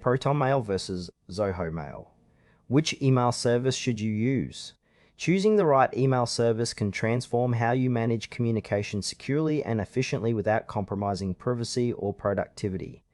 Proton Mail versus Zoho Mail. Which email service should you use? Choosing the right email service can transform how you manage communication securely and efficiently without compromising privacy or productivity.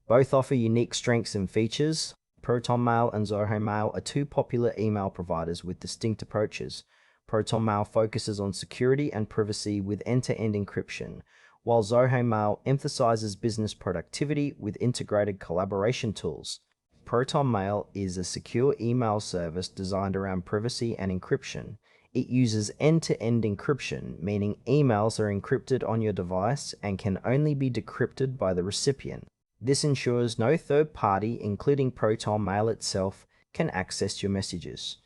Both offer unique strengths and features. Proton Mail and Zoho Mail are two popular email providers with distinct approaches. Proton Mail focuses on security and privacy with end-to-end encryption, while Zoho Mail emphasizes business productivity with integrated collaboration tools. Proton Mail is a secure email service designed around privacy and encryption. It uses end-to-end encryption, meaning emails are encrypted on your device and can only be decrypted by the recipient. This ensures no third party, including Proton Mail itself, can access your messages.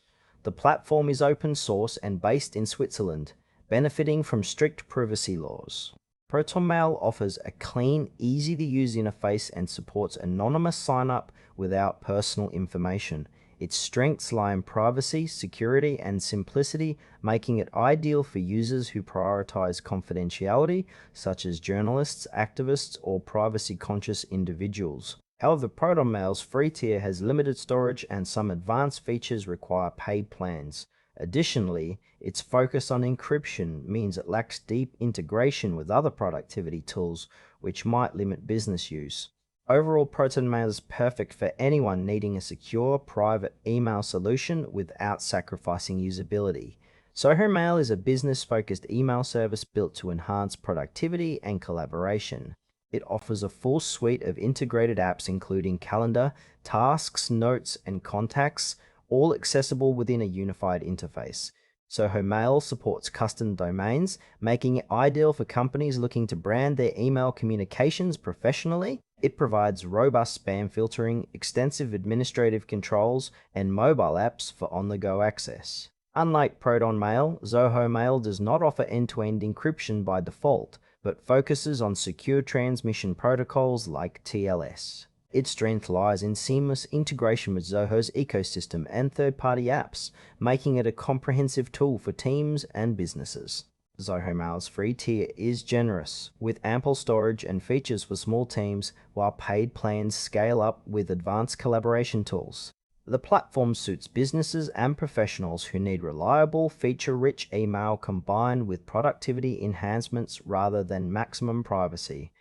The platform is open source and based in Switzerland, benefiting from strict privacy laws. Proton Mail offers a clean, easy-to-use interface and supports anonymous sign-up without personal information. Its strengths lie in privacy, security, and simplicity, making it ideal for users who prioritize confidentiality, such as journalists, activists, or privacy-conscious individuals. However, Proton Mail's free tier has limited storage and some advanced features require paid plans. Additionally, its focus on encryption means it lacks deep integration with other productivity tools, which might limit business use. Overall, Proton Mail is perfect for anyone needing a secure, private email solution without sacrificing usability. Zoho Mail is a business-focused email service built to enhance productivity and collaboration. It offers a full suite of integrated apps including calendar, tasks, notes, and contacts, all accessible within a unified interface. Zoho Mail supports custom domains, making it ideal for companies looking to brand their email communications professionally. It provides robust spam filtering, extensive administrative controls, and mobile apps for on-the-go access. Unlike Proton Mail, Zoho Mail does not offer end-to-end encryption by default, but focuses on secure transmission protocols like TLS. Its strength lies in seamless integration with Zoho's ecosystem and third-party apps, making it a comprehensive tool for teams and businesses. Zoho Mail's free tier is generous, with ample storage and features for small teams, while paid plans scale up with advanced collaboration tools. The platform suits businesses and professionals who need reliable, feature-rich email combined with productivity enhancements rather than maximum privacy.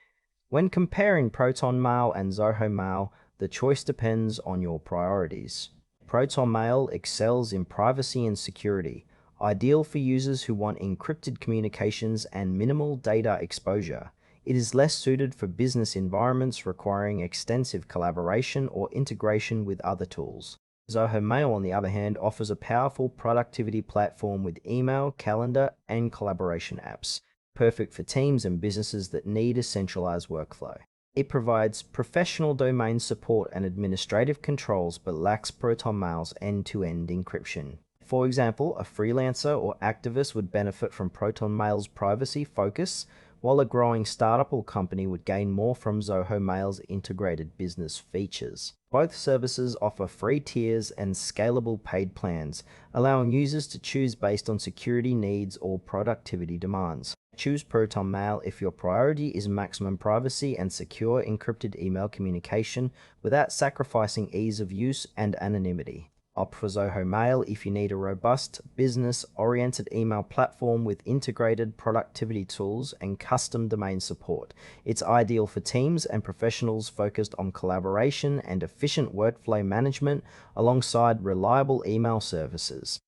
When comparing Proton Mail and Zoho Mail, the choice depends on your priorities. Proton Mail excels in privacy and security, ideal for users who want encrypted communications and minimal data exposure. It is less suited for business environments requiring extensive collaboration or integration with other tools. Zoho Mail, on the other hand, offers a powerful productivity platform with email, calendar, and collaboration apps, perfect for teams and businesses that need a centralized workflow. It provides professional domain support and administrative controls but lacks Proton Mail's end-to-end encryption. For example, a freelancer or activist would benefit from Proton Mail's privacy focus, while a growing startup or company would gain more from Zoho Mail's integrated business features. Both services offer free tiers and scalable paid plans, allowing users to choose based on security needs or productivity demands. Choose Proton Mail if your priority is maximum privacy and secure encrypted email communication without sacrificing ease of use and anonymity. Opt for Zoho Mail if you need a robust, business-oriented email platform with integrated productivity tools and custom domain support. It's ideal for teams and professionals focused on collaboration and efficient workflow management alongside reliable email services.